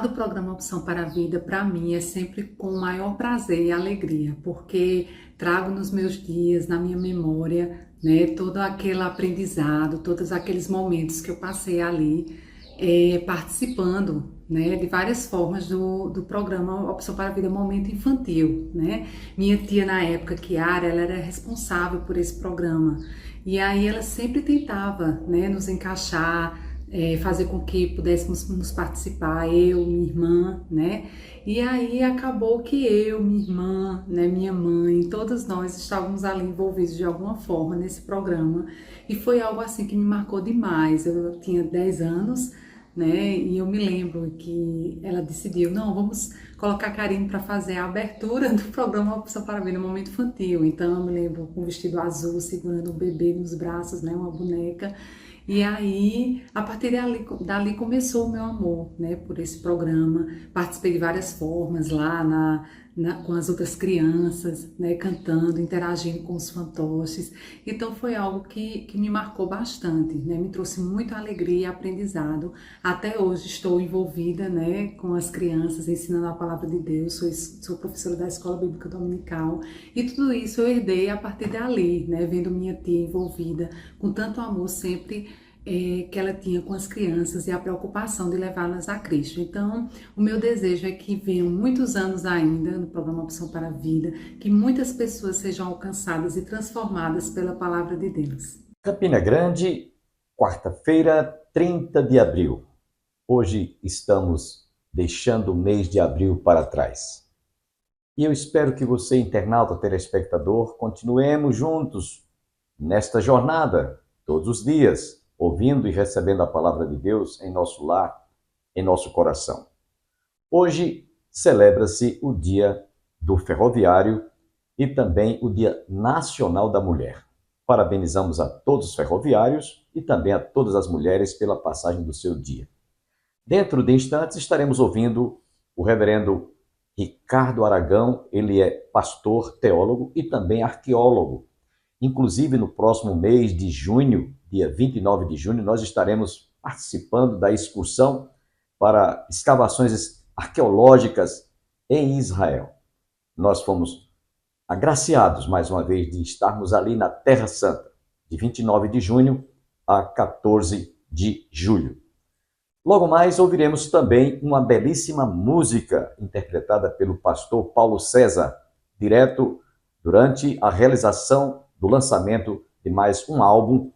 do programa Opção para a Vida, para mim, é sempre com o maior prazer e alegria, porque trago nos meus dias, na minha memória, né, todo aquele aprendizado, todos aqueles momentos que eu passei ali, participando, né, de várias formas do programa Opção para a Vida Momento Infantil, né. Minha tia, na época, Kiara, ela era responsável por esse programa, e aí ela sempre tentava, né, nos encaixar, fazer com que pudéssemos nos participar, eu, minha irmã, né? E aí acabou que eu, minha irmã, né, minha mãe, todos nós estávamos ali envolvidos de alguma forma nesse programa e foi algo assim que me marcou demais. Eu tinha 10 anos, né? E eu me lembro que ela decidiu, não, vamos colocar a Karine para fazer a abertura do programa Opção para Ver no Momento Infantil. Então eu me lembro com um vestido azul, segurando um bebê nos braços, né, uma boneca. E aí, a partir dali começou o meu amor, né, por esse programa. Participei de várias formas lá com as outras crianças, né, cantando, interagindo com os fantoches. Então foi algo que me marcou bastante, né, me trouxe muita alegria e aprendizado. Até hoje estou envolvida, né, com as crianças, ensinando a palavra de Deus. Sou professora da Escola Bíblica Dominical e tudo isso eu herdei a partir dali, né, vendo minha tia envolvida com tanto amor sempre que ela tinha com as crianças e a preocupação de levá-las a Cristo. Então, o meu desejo é que venham muitos anos ainda no programa Opção para a Vida, que muitas pessoas sejam alcançadas e transformadas pela palavra de Deus. Campina Grande, quarta-feira, 30 de abril. Hoje estamos deixando o mês de abril para trás. E eu espero que você, internauta, telespectador, continuemos juntos nesta jornada, todos os dias, ouvindo e recebendo a palavra de Deus em nosso lar, em nosso coração. Hoje celebra-se o Dia do Ferroviário e também o Dia Nacional da Mulher. Parabenizamos a todos os ferroviários e também a todas as mulheres pela passagem do seu dia. Dentro de instantes estaremos ouvindo o reverendo Ricardo Aragão. Ele é pastor, teólogo e também arqueólogo. Inclusive, no próximo mês de junho, dia 29 de junho, nós estaremos participando da excursão para escavações arqueológicas em Israel. Nós fomos agraciados, mais uma vez, de estarmos ali na Terra Santa, de 29 de junho a 14 de julho. Logo mais, ouviremos também uma belíssima música interpretada pelo pastor Paulo César, direto durante a realização do lançamento de mais um álbum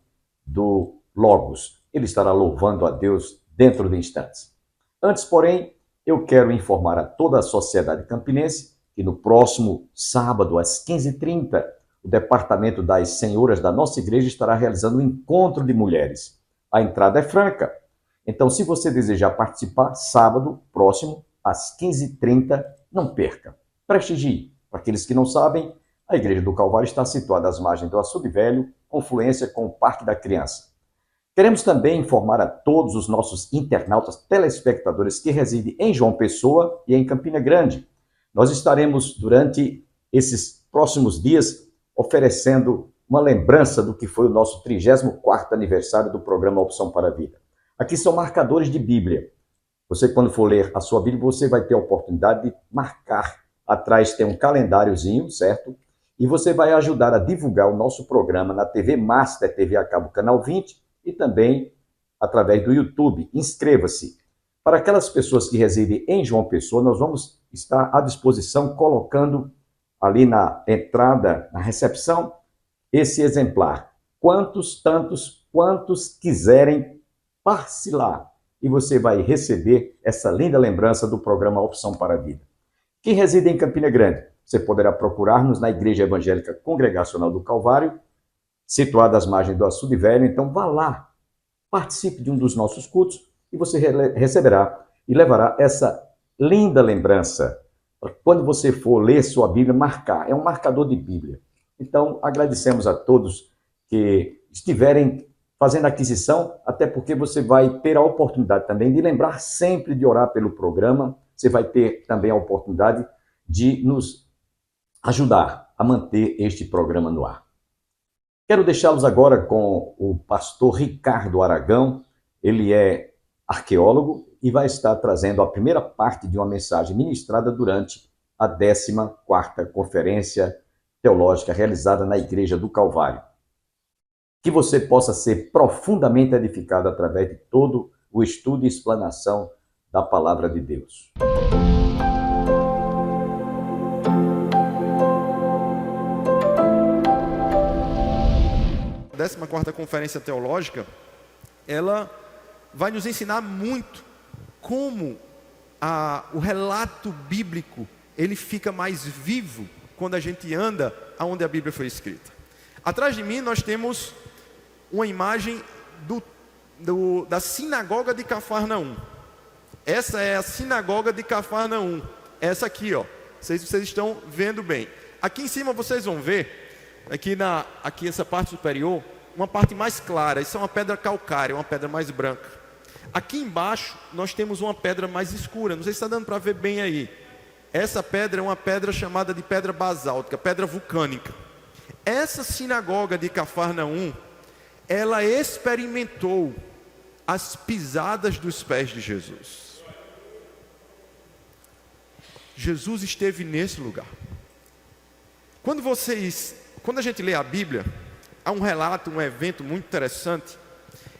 do Logos. Ele estará louvando a Deus dentro de instantes. Antes, porém, eu quero informar a toda a sociedade campinense que no próximo sábado, às 15h30, o Departamento das Senhoras da nossa igreja estará realizando um encontro de mulheres. A entrada é franca. Então, se você desejar participar, sábado próximo, às 15h30, não perca. Prestigie. Para aqueles que não sabem, a Igreja do Calvário está situada às margens do Açude Velho, confluência com o Parque da Criança. Queremos também informar a todos os nossos internautas, telespectadores que residem em João Pessoa e em Campina Grande. Nós estaremos, durante esses próximos dias, oferecendo uma lembrança do que foi o nosso 34º aniversário do programa Opção para a Vida. Aqui são marcadores de Bíblia. Você, quando for ler a sua Bíblia, você vai ter a oportunidade de marcar. Atrás tem um calendáriozinho, certo? E você vai ajudar a divulgar o nosso programa na TV Master, TV a cabo, canal 20, e também através do YouTube. Inscreva-se. Para aquelas pessoas que residem em João Pessoa, nós vamos estar à disposição colocando ali na entrada, na recepção, esse exemplar. Quantos quiserem, passe lá e você vai receber essa linda lembrança do programa Opção para a Vida. Quem reside em Campina Grande, você poderá procurar-nos na Igreja Evangélica Congregacional do Calvário, situada às margens do Açude Velho. Então vá lá, participe de um dos nossos cultos e você receberá e levará essa linda lembrança. Quando você for ler sua Bíblia, marcar. É um marcador de Bíblia. Então, agradecemos a todos que estiverem fazendo aquisição, até porque você vai ter a oportunidade também de lembrar sempre de orar pelo programa. Você vai ter também a oportunidade de nos ajudar a manter este programa no ar. Quero deixá-los agora com o pastor Ricardo Aragão. Ele é arqueólogo, e vai estar trazendo a primeira parte de uma mensagem ministrada durante a 14ª Conferência Teológica realizada na Igreja do Calvário. Que você possa ser profundamente edificado através de todo o estudo e explanação da Palavra de Deus. A 14ª Conferência Teológica, ela vai nos ensinar muito como o relato bíblico ele fica mais vivo quando a gente anda aonde a Bíblia foi escrita. Atrás de mim nós temos uma imagem da sinagoga de Cafarnaum. Essa é a sinagoga de Cafarnaum. Essa aqui, ó. Vocês estão vendo bem. Aqui em cima vocês vão ver, aqui essa parte superior, uma parte mais clara. Isso é uma pedra calcária, uma pedra mais branca. Aqui embaixo nós temos uma pedra mais escura. Não sei se está dando para ver bem aí. Essa pedra é uma pedra chamada de pedra basáltica, pedra vulcânica. Essa sinagoga de Cafarnaum, ela experimentou as pisadas dos pés de Jesus. Jesus esteve nesse lugar. Quando a gente lê a Bíblia, há um relato, um evento muito interessante,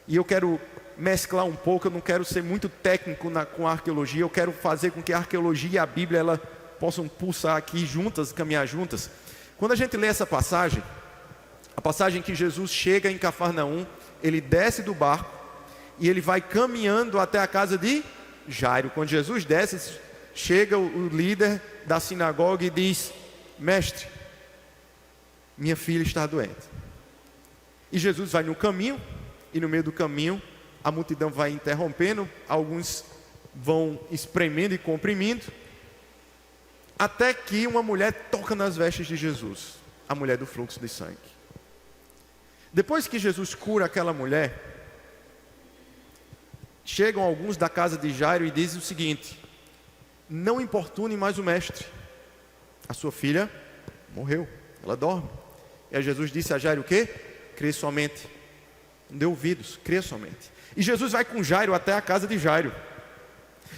e eu quero mesclar um pouco, eu não quero ser muito técnico com a arqueologia, eu quero fazer com que a arqueologia e a Bíblia elas possam pulsar aqui juntas, caminhar juntas. Quando a gente lê essa passagem, a passagem que Jesus chega em Cafarnaum, ele desce do barco e ele vai caminhando até a casa de Jairo. Quando Jesus desce, chega o líder da sinagoga e diz: mestre, minha filha está doente. E Jesus vai no caminho, e no meio do caminho a multidão vai interrompendo, alguns vão espremendo e comprimindo, até que uma mulher toca nas vestes de Jesus, a mulher do fluxo de sangue. Depois que Jesus cura aquela mulher, chegam alguns da casa de Jairo e dizem o seguinte: não importune mais o mestre, a sua filha morreu, ela dorme. E aí Jesus disse a Jairo o quê? Crê somente. Não dê ouvidos, crê somente. E Jesus vai com Jairo até a casa de Jairo.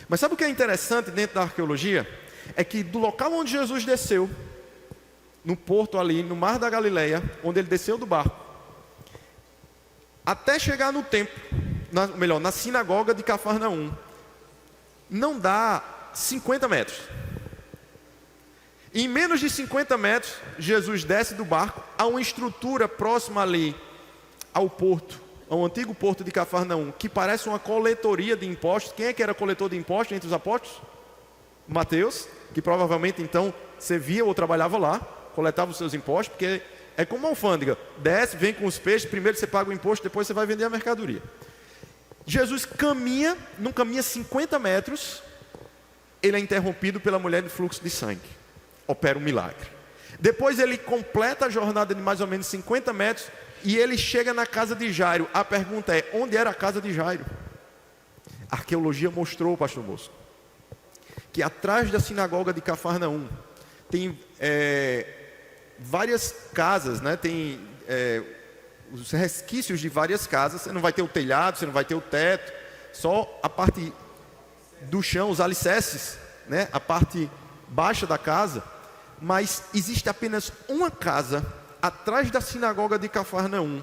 Mas sabe o que é interessante dentro da arqueologia? É que do local onde Jesus desceu, no porto ali, no mar da Galileia, onde ele desceu do barco, até chegar no templo, na sinagoga de Cafarnaum, não dá 50 metros. Em menos de 50 metros, Jesus desce do barco, há uma estrutura próxima ali ao porto, ao antigo porto de Cafarnaum, que parece uma coletoria de impostos. Quem é que era coletor de impostos entre os apóstolos? Mateus, que provavelmente então servia ou trabalhava lá, coletava os seus impostos, porque é como uma alfândega, desce, vem com os peixes, primeiro você paga o imposto, depois você vai vender a mercadoria. Jesus não caminha 50 metros, ele é interrompido pela mulher do fluxo de sangue, opera um milagre. Depois ele completa a jornada de mais ou menos 50 metros, e ele chega na casa de Jairo. A pergunta é: onde era a casa de Jairo? A arqueologia mostrou, pastor Bosco, que atrás da sinagoga de Cafarnaum tem várias casas, né? Tem os resquícios de várias casas. Você não vai ter o telhado, você não vai ter o teto, só a parte do chão, os alicerces, né? A parte baixa da casa. Mas existe apenas uma casa atrás da sinagoga de Cafarnaum,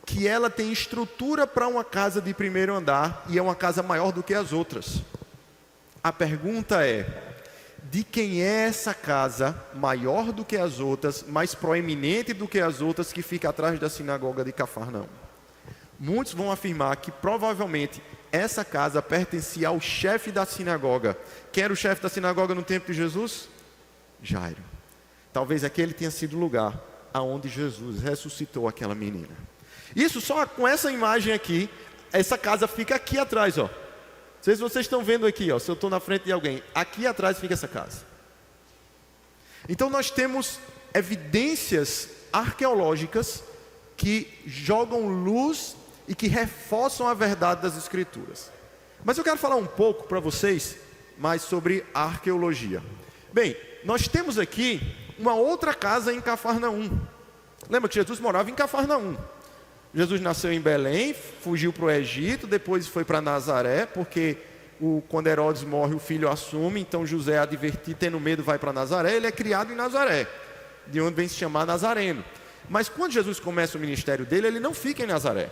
que ela tem estrutura para uma casa de primeiro andar, e é uma casa maior do que as outras. A pergunta é: de quem é essa casa maior do que as outras, mais proeminente do que as outras, que fica atrás da sinagoga de Cafarnaum? Muitos vão afirmar que provavelmente essa casa pertencia ao chefe da sinagoga. Quem era o chefe da sinagoga no tempo de Jesus? Jairo. Talvez aquele tenha sido o lugar aonde Jesus ressuscitou aquela menina. Isso só com essa imagem aqui, essa casa fica aqui atrás, ó. Não sei se vocês estão vendo aqui, ó, se eu estou na frente de alguém, aqui atrás fica essa casa. Então nós temos evidências arqueológicas que jogam luz e que reforçam a verdade das Escrituras. Mas eu quero falar um pouco para vocês mais sobre a arqueologia. Bem, nós temos aqui uma outra casa em Cafarnaum. Lembra que Jesus morava em Cafarnaum? Jesus nasceu em Belém, fugiu para o Egito, depois foi para Nazaré, porque quando Herodes morre, o filho assume, então José, advertido, tendo medo, vai para Nazaré. Ele é criado em Nazaré, de onde vem se chamar Nazareno. Mas quando Jesus começa o ministério dele, ele não fica em Nazaré.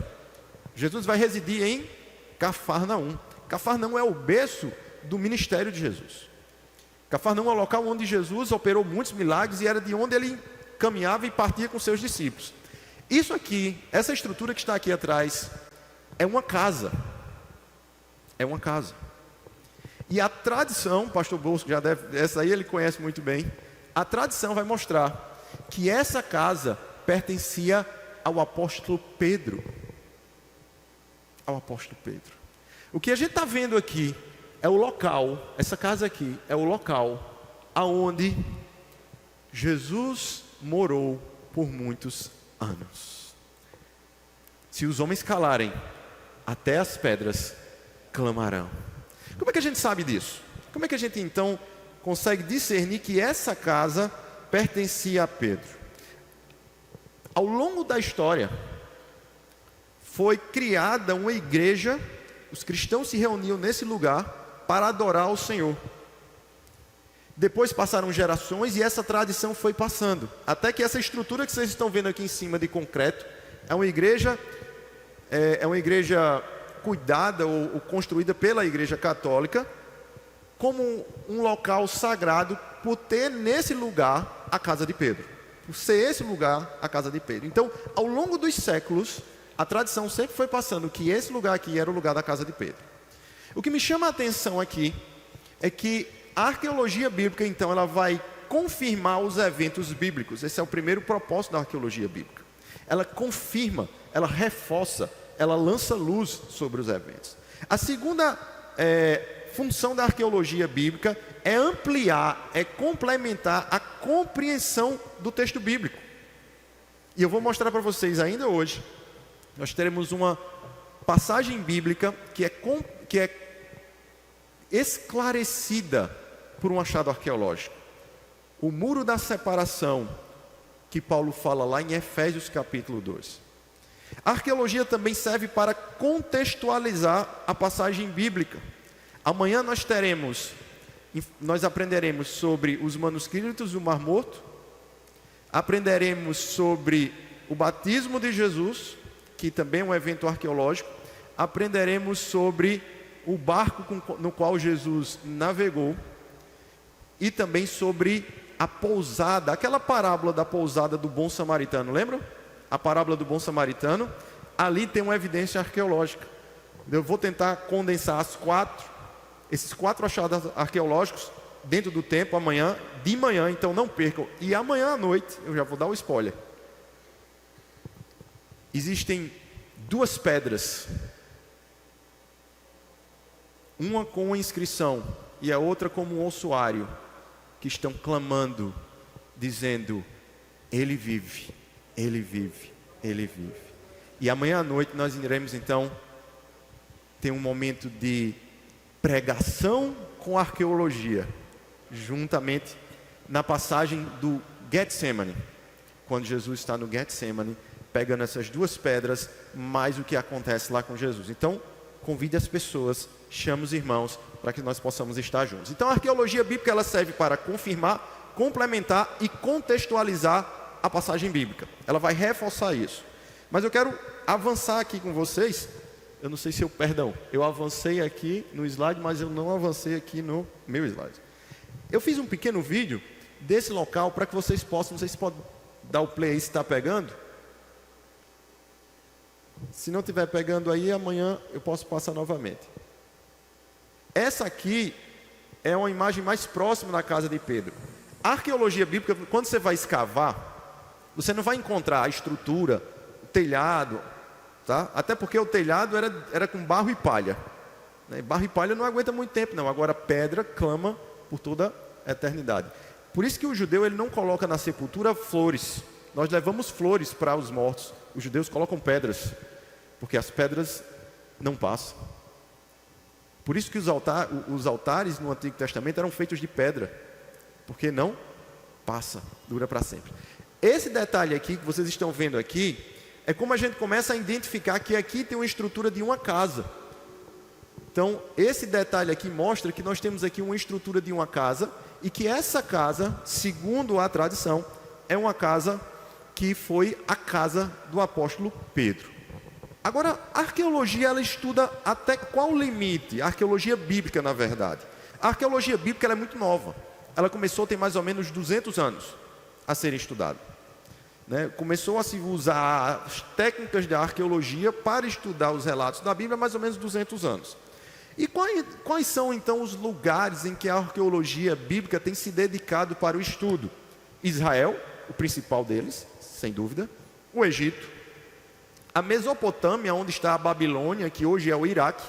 Jesus vai residir em Cafarnaum. Cafarnaum é o berço do ministério de Jesus. Cafarnaum é o local onde Jesus operou muitos milagres e era de onde ele caminhava e partia com seus discípulos. Isso aqui, essa estrutura que está aqui atrás, é uma casa. É uma casa. E a tradição, pastor Bosco já deve, essa aí ele conhece muito bem, a tradição vai mostrar que essa casa pertencia ao apóstolo Pedro. Ao apóstolo Pedro. O que a gente está vendo aqui é o local, essa casa aqui é o local aonde Jesus morou por muitos anos. Se os homens calarem, até as pedras clamarão. Como é que a gente sabe disso? Como é que a gente então consegue discernir que essa casa pertencia a Pedro? Ao longo da história, foi criada uma igreja, os cristãos se reuniam nesse lugar para adorar o Senhor. Depois passaram gerações e essa tradição foi passando, até que essa estrutura que vocês estão vendo aqui em cima de concreto, é uma igreja cuidada ou construída pela Igreja Católica, como um local sagrado, por ter nesse lugar a casa de Pedro, por ser esse lugar a casa de Pedro. Então, ao longo dos séculos, a tradição sempre foi passando que esse lugar aqui era o lugar da casa de Pedro. O que me chama a atenção aqui é que a arqueologia bíblica, então, ela vai confirmar os eventos bíblicos. Esse é o primeiro propósito da arqueologia bíblica. Ela confirma, ela reforça, ela lança luz sobre os eventos. A segunda função da arqueologia bíblica é ampliar, é complementar a compreensão do texto bíblico. E eu vou mostrar para vocês ainda hoje. Nós teremos uma passagem bíblica que é esclarecida por um achado arqueológico. O muro da separação, que Paulo fala lá em Efésios capítulo 2. A arqueologia também serve para contextualizar a passagem bíblica. Amanhã nós aprenderemos sobre os manuscritos do Mar Morto, aprenderemos sobre o batismo de Jesus, que também é um evento arqueológico, aprenderemos sobre o barco no qual Jesus navegou e também sobre a pousada, aquela parábola da pousada do bom samaritano, lembram? A parábola do bom samaritano, ali tem uma evidência arqueológica. Eu vou tentar condensar esses quatro achados arqueológicos dentro do tempo, de manhã, então não percam. E amanhã à noite, eu já vou dar o spoiler. Existem duas pedras, uma com uma inscrição e a outra como um ossuário, que estão clamando, dizendo: Ele vive, Ele vive, Ele vive. E amanhã à noite nós iremos então ter um momento de pregação com arqueologia, juntamente na passagem do Getsemane, quando Jesus está no Getsemane, pegando essas duas pedras, mais o que acontece lá com Jesus. Então, convide as pessoas, chame os irmãos, para que nós possamos estar juntos. Então, a arqueologia bíblica ela serve para confirmar, complementar e contextualizar a passagem bíblica. Ela vai reforçar isso. Mas eu quero avançar aqui com vocês. Eu não sei se eu avancei aqui no slide, mas eu não avancei aqui no meu slide. Eu fiz um pequeno vídeo desse local para que vocês possam, não sei se pode dar o play aí se está pegando. Se não estiver pegando aí, amanhã eu posso passar novamente. Essa aqui é uma imagem mais próxima da casa de Pedro. A arqueologia bíblica, quando você vai escavar, você não vai encontrar a estrutura, o telhado, tá? Até porque o telhado era com barro e palha, né? Barro e palha não aguenta muito tempo não, agora pedra clama por toda a eternidade. Por isso que o judeu ele não coloca na sepultura flores. Nós levamos flores para os mortos, os judeus colocam pedras, porque as pedras não passam. Por isso que os altares no Antigo Testamento eram feitos de pedra, porque não passa, dura para sempre. Esse detalhe aqui que vocês estão vendo aqui, é como a gente começa a identificar que aqui tem uma estrutura de uma casa. Então, esse detalhe aqui mostra que nós temos aqui uma estrutura de uma casa e que essa casa, segundo a tradição, é uma casa que foi a casa do apóstolo Pedro. Agora, a arqueologia, ela estuda até qual limite? A arqueologia bíblica, na verdade. A arqueologia bíblica ela é muito nova. Ela começou tem mais ou menos 200 anos a ser estudada. Começou a se usar as técnicas da arqueologia para estudar os relatos da Bíblia há mais ou menos 200 anos. E quais são então os lugares em que a arqueologia bíblica tem se dedicado para o estudo? Israel, o principal deles, sem dúvida. O Egito. A Mesopotâmia, onde está a Babilônia, que hoje é o Iraque.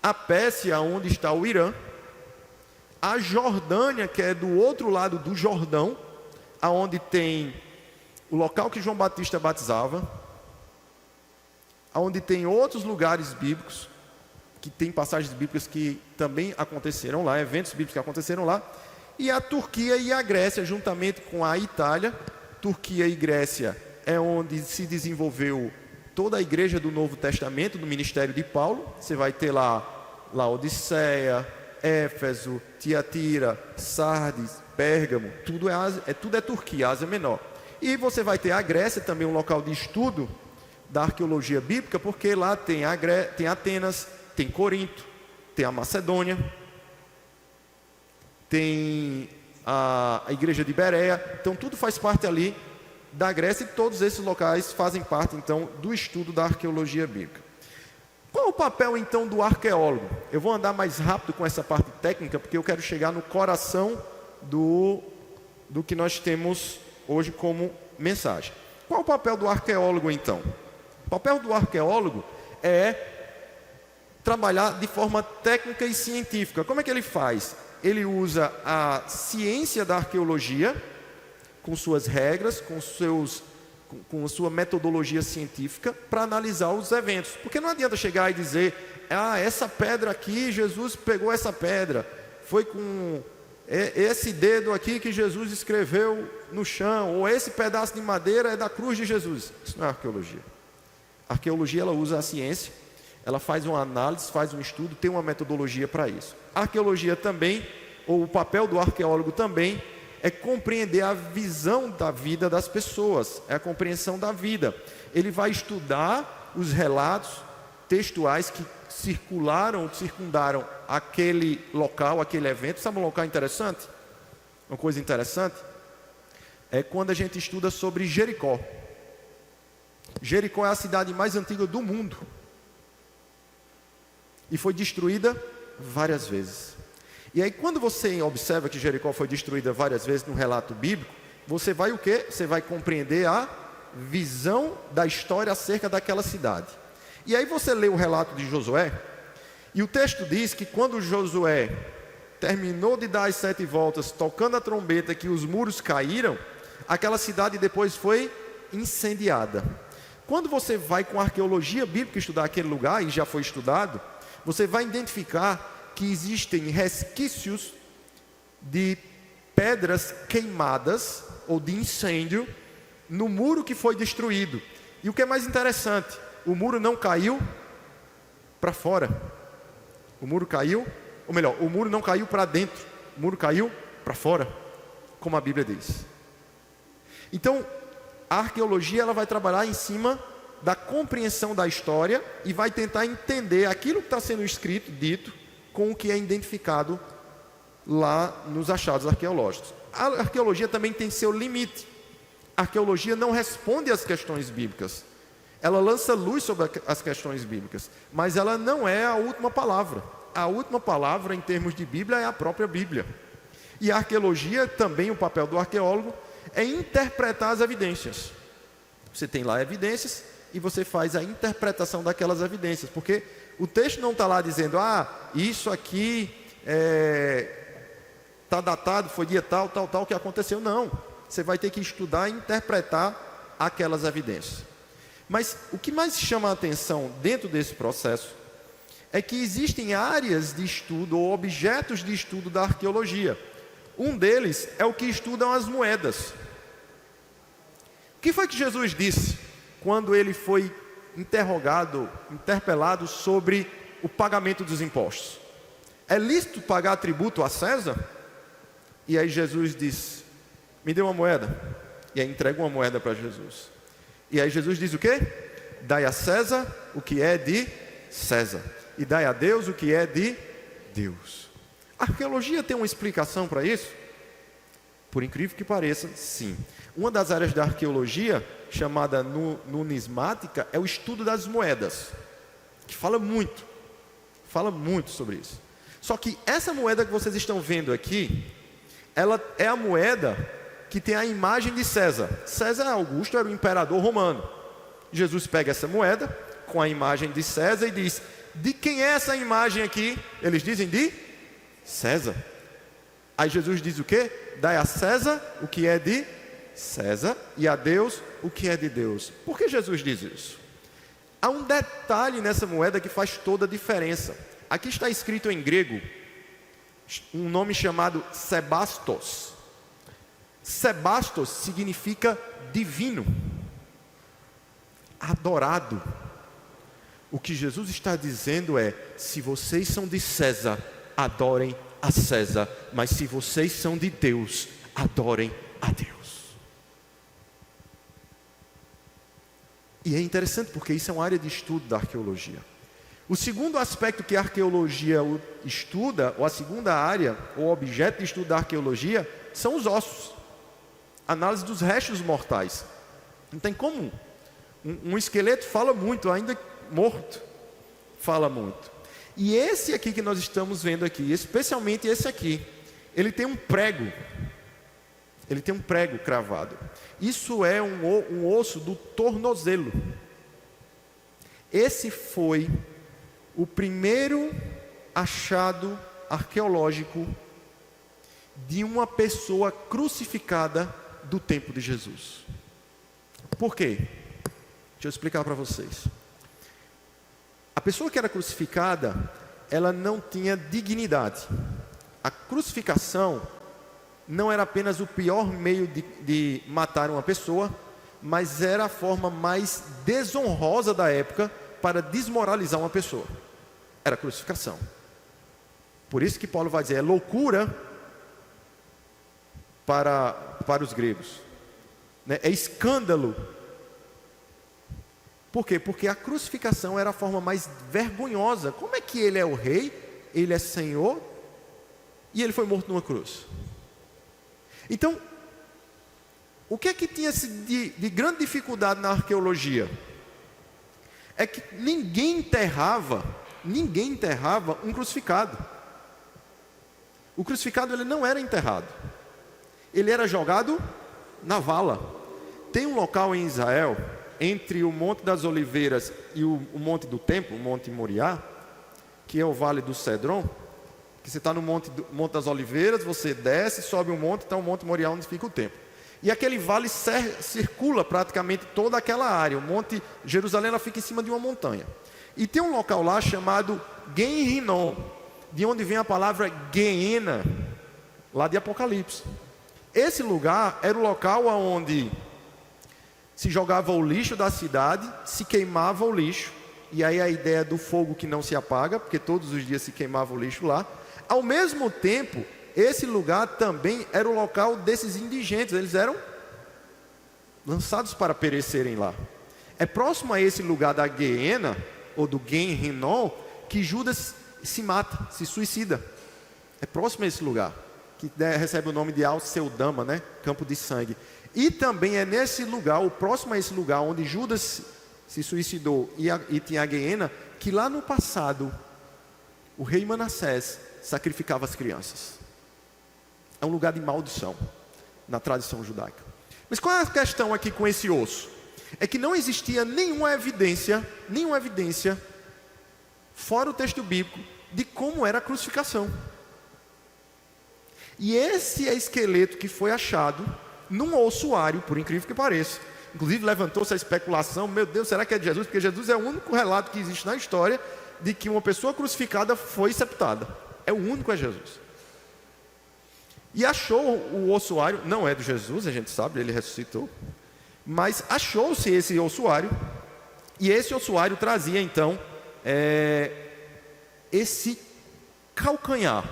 A Pérsia, onde está o Irã. A Jordânia, que é do outro lado do Jordão, aonde tem o local que João Batista batizava, onde tem outros lugares bíblicos, que tem passagens bíblicas que também aconteceram lá, eventos bíblicos que aconteceram lá, e a Turquia e a Grécia, juntamente com a Itália. Turquia e Grécia é onde se desenvolveu toda a igreja do Novo Testamento, do ministério de Paulo. Você vai ter lá Laodiceia, Éfeso, Tiatira, Sardes, Pérgamo, tudo é Turquia, Ásia Menor. E você vai ter a Grécia, também um local de estudo da arqueologia bíblica, porque lá tem Atenas, tem Corinto, tem a Macedônia, tem a igreja de Bereia. Então tudo faz parte ali da Grécia e todos esses locais fazem parte então do estudo da arqueologia bíblica. Qual é o papel então do arqueólogo? Eu vou andar mais rápido com essa parte técnica, porque eu quero chegar no coração do que nós temos hoje como mensagem. Qual é o papel do arqueólogo então? O papel do arqueólogo é trabalhar de forma técnica e científica. Como é que ele faz? Ele usa a ciência da arqueologia, com suas regras, com sua metodologia científica, para analisar os eventos. Porque não adianta chegar e dizer, essa pedra aqui, Jesus pegou essa pedra, foi com esse dedo aqui que Jesus escreveu no chão, ou esse pedaço de madeira é da cruz de Jesus. Isso não é arqueologia. A arqueologia, ela usa a ciência, ela faz uma análise, faz um estudo, tem uma metodologia para isso. A arqueologia também, ou o papel do arqueólogo também, é compreender a visão da vida das pessoas, é a compreensão da vida. Ele vai estudar os relatos textuais que circundaram aquele local, aquele evento. Sabe um local interessante? Uma coisa interessante? É quando a gente estuda sobre Jericó. Jericó é a cidade mais antiga do mundo. E foi destruída várias vezes. E aí quando você observa que Jericó foi destruída várias vezes no relato bíblico, você vai o quê? Você vai compreender a visão da história acerca daquela cidade. E aí você lê o relato de Josué, e o texto diz que quando Josué terminou de dar as 7 voltas, tocando a trombeta, que os muros caíram, aquela cidade depois foi incendiada. Quando você vai com a arqueologia bíblica estudar aquele lugar, e já foi estudado, você vai identificar que existem resquícios de pedras queimadas, ou de incêndio, no muro que foi destruído. E o que é mais interessante, o muro não caiu para fora. O muro caiu, ou melhor, o muro não caiu para dentro, o muro caiu para fora, como a Bíblia diz. Então, a arqueologia ela vai trabalhar em cima da compreensão da história e vai tentar entender aquilo que está sendo escrito, dito, com o que é identificado lá nos achados arqueológicos. A arqueologia também tem seu limite. A arqueologia não responde às questões bíblicas. Ela lança luz sobre as questões bíblicas, mas ela não é a última palavra. A última palavra em termos de Bíblia é a própria Bíblia. E a arqueologia, também o papel do arqueólogo, é interpretar as evidências. Você tem lá evidências e você faz a interpretação daquelas evidências, porque o texto não está lá dizendo, isso aqui está datado, foi dia tal que aconteceu. Não, você vai ter que estudar e interpretar aquelas evidências. Mas o que mais chama a atenção dentro desse processo é que existem áreas de estudo ou objetos de estudo da arqueologia. Um deles é o que estudam as moedas. O que foi que Jesus disse quando ele foi interpelado sobre o pagamento dos impostos. É lícito pagar tributo a César? E aí Jesus diz: me dê uma moeda. E aí entrega uma moeda para Jesus. E aí Jesus diz o quê? Dai a César o que é de César, e dai a Deus o que é de Deus. A arqueologia tem uma explicação para isso? Por incrível que pareça, sim. Uma das áreas da arqueologia, chamada numismática, é o estudo das moedas, que fala muito sobre isso. Só que essa moeda que vocês estão vendo aqui, ela é a moeda que tem a imagem de César. César Augusto era o imperador romano. Jesus pega essa moeda com a imagem de César e diz: de quem é essa imagem aqui? Eles dizem de César. Aí Jesus diz o quê? Dai a César o que é de César e a Deus o que é de Deus. Por que Jesus diz isso? Há um detalhe nessa moeda que faz toda a diferença. Aqui está escrito em grego um nome chamado Sebastos. Sebastos significa divino, adorado. O que Jesus está dizendo é: se vocês são de César, adorem a César, mas se vocês são de Deus, adorem a Deus. E é interessante porque isso é uma área de estudo da arqueologia. O segundo aspecto que a arqueologia estuda, ou a segunda área, ou objeto de estudo da arqueologia, são os ossos. Análise dos restos mortais. Não tem como. Um esqueleto fala muito, ainda morto, fala muito. E esse aqui que nós estamos vendo aqui, especialmente esse aqui, ele tem um prego. Ele tem um prego cravado. Isso é um osso do tornozelo. Esse foi o primeiro achado arqueológico de uma pessoa crucificada do tempo de Jesus. Por quê? Deixa eu explicar para vocês. A pessoa que era crucificada, ela não tinha dignidade. A crucificação não era apenas o pior meio de matar uma pessoa, mas era a forma mais desonrosa da época para desmoralizar uma pessoa. Era a crucificação. Por isso que Paulo vai dizer, é loucura para os gregos, né? É escândalo. Por quê? Porque a crucificação era a forma mais vergonhosa. Como é que ele é o rei, ele é senhor, e ele foi morto numa cruz? Então, o que é que tinha de grande dificuldade na arqueologia? É que ninguém enterrava um crucificado. O crucificado ele não era enterrado. Ele era jogado na vala. Tem um local em Israel, entre o Monte das Oliveiras e o Monte do Templo, o Monte Moriá, que é o Vale do Cedron, que você está no Monte das Oliveiras, você desce, sobe o monte, está o Monte Moriá onde fica o templo. E aquele vale circula praticamente toda aquela área. O Monte Jerusalém ela fica em cima de uma montanha. E tem um local lá chamado Gen Rinom, de onde vem a palavra Geena, lá de Apocalipse. Esse lugar era o local onde se jogava o lixo da cidade, se queimava o lixo. E aí a ideia do fogo que não se apaga, porque todos os dias se queimava o lixo lá. Ao mesmo tempo, esse lugar também era o local desses indigentes. Eles eram lançados para perecerem lá. É próximo a esse lugar da Geena, ou do Gen Rinom, que Judas se mata, se suicida. É próximo a esse lugar, que recebe o nome de Al-Seudama, né? Campo de sangue. E também é nesse lugar, ou próximo a esse lugar, onde Judas se suicidou e tinha a Geena, que lá no passado, o rei Manassés sacrificava as crianças. É um lugar de maldição, na tradição judaica. Mas qual é a questão aqui com esse osso? É que não existia nenhuma evidência, fora o texto bíblico, de como era a crucificação. E esse é esqueleto que foi achado num ossuário, por incrível que pareça. Inclusive levantou-se a especulação, meu Deus, será que é de Jesus? Porque Jesus é o único relato que existe na história de que uma pessoa crucificada foi sepultada. É o único, é Jesus. E achou o ossuário, não é de Jesus, a gente sabe, ele ressuscitou. Mas achou-se esse ossuário, e esse ossuário trazia então esse calcanhar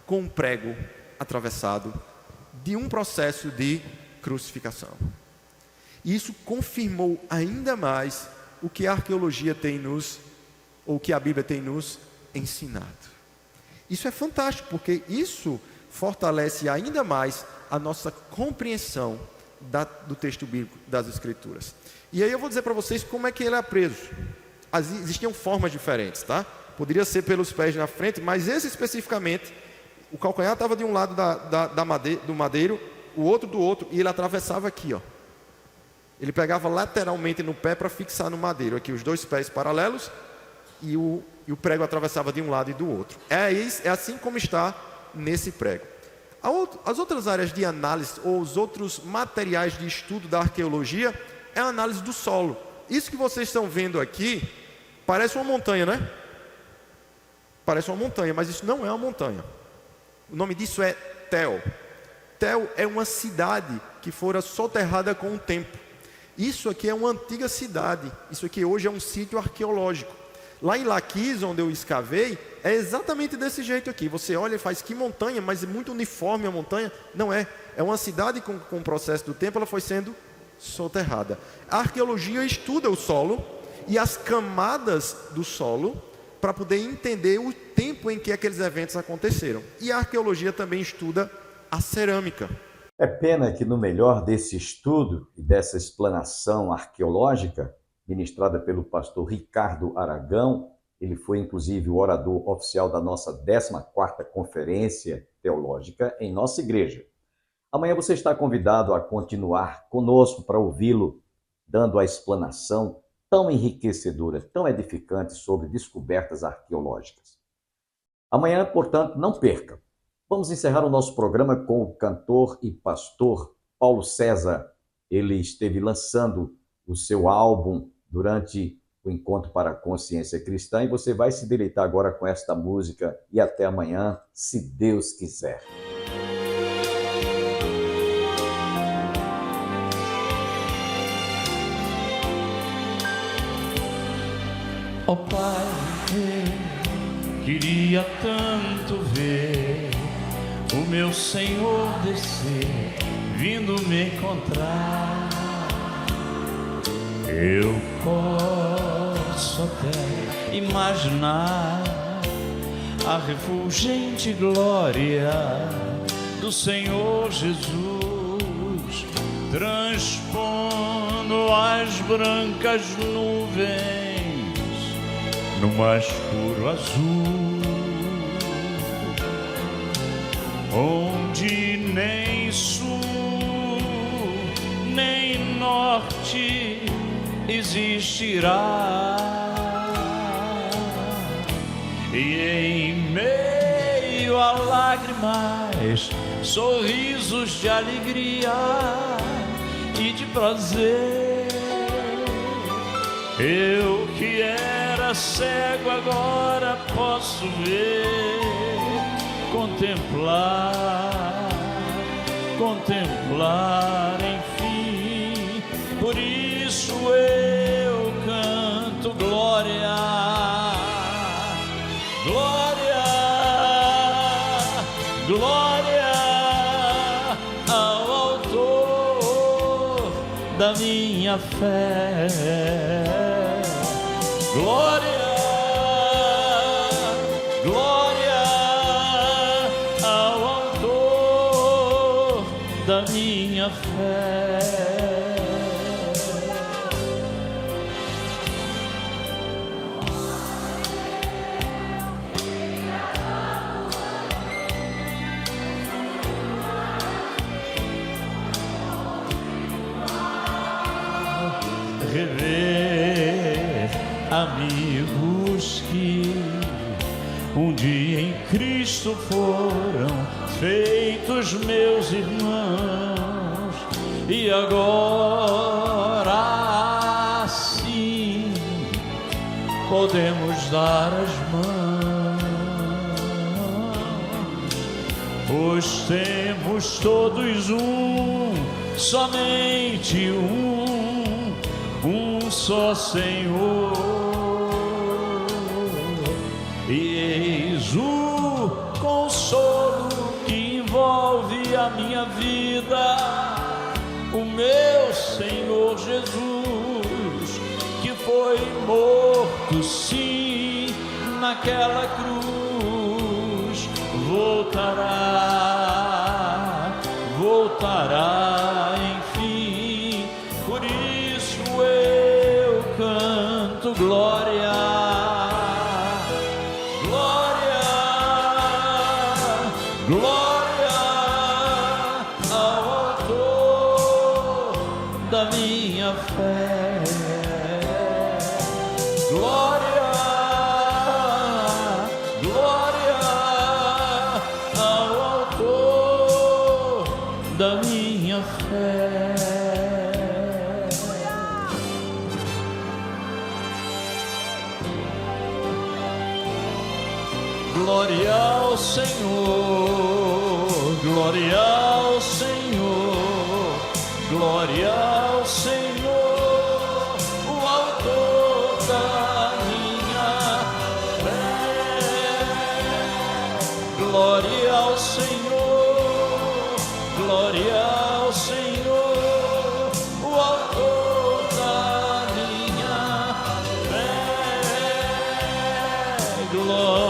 com um prego atravessado de um processo de crucificação. E isso confirmou ainda mais o que a arqueologia tem ou o que a Bíblia tem nos ensinado. Isso é fantástico, porque isso fortalece ainda mais a nossa compreensão do texto bíblico, das Escrituras. E aí eu vou dizer para vocês como é que ele é preso. Existiam formas diferentes, tá? Poderia ser pelos pés na frente, mas esse especificamente, o calcanhar estava de um lado do madeiro, o outro do outro, e ele atravessava aqui, ó. Ele pegava lateralmente no pé para fixar no madeiro, aqui os dois pés paralelos, e o prego atravessava de um lado e do outro. É assim como está nesse prego. As outras áreas de análise, ou os outros materiais de estudo da arqueologia, é a análise do solo. Isso que vocês estão vendo aqui, parece uma montanha, né? Parece uma montanha, mas isso não é uma montanha. O nome disso é Tel. Tel é uma cidade que fora soterrada com o tempo. Isso aqui é uma antiga cidade. Isso aqui hoje é um sítio arqueológico. Lá em Laquis, onde eu escavei, é exatamente desse jeito aqui. Você olha e faz, que montanha, mas é muito uniforme a montanha. Não é. É uma cidade com o processo do tempo, ela foi sendo soterrada. A arqueologia estuda o solo e as camadas do solo para poder entender o tempo em que aqueles eventos aconteceram. E a arqueologia também estuda a cerâmica. É pena que no melhor desse estudo e dessa explanação arqueológica, ministrada pelo pastor Ricardo Aragão, ele foi inclusive o orador oficial da nossa 14ª Conferência Teológica em nossa igreja. Amanhã você está convidado a continuar conosco para ouvi-lo, dando a explanação tão enriquecedora, tão edificante sobre descobertas arqueológicas. Amanhã, portanto, não perca. Vamos encerrar o nosso programa com o cantor e pastor Paulo César. Ele esteve lançando o seu álbum durante o Encontro para a Consciência Cristã e você vai se deleitar agora com esta música e até amanhã, se Deus quiser. Ó Pai, eu queria tanto ver o meu Senhor descer, vindo me encontrar. Eu posso até imaginar a refulgente glória do Senhor Jesus, transpondo as brancas nuvens no mais puro azul, onde nem sul, nem norte existirá, e em meio a lágrimas, sorrisos de alegria e de prazer. Eu que era cego agora posso ver, contemplar, enfim. Por isso eu canto glória, glória, glória ao autor da minha fé. Glória, glória ao autor da minha fé. Rever amigos que um dia em Cristo foram feitos meus irmãos, e agora sim podemos dar as mãos, pois temos todos um somente um só Senhor. E eis o consolo que envolve a minha vida, o meu Senhor Jesus, que foi morto, sim, naquela cruz, voltará, enfim. Por isso eu canto glória, glória, glória ao autor da minha fé. Glória, glória ao autor da minha fé. Glória ao Senhor, glória ao Senhor, glória ao Senhor, o autor da minha fé. Glória ao Senhor, glória ao Senhor, o autor da minha fé. Glória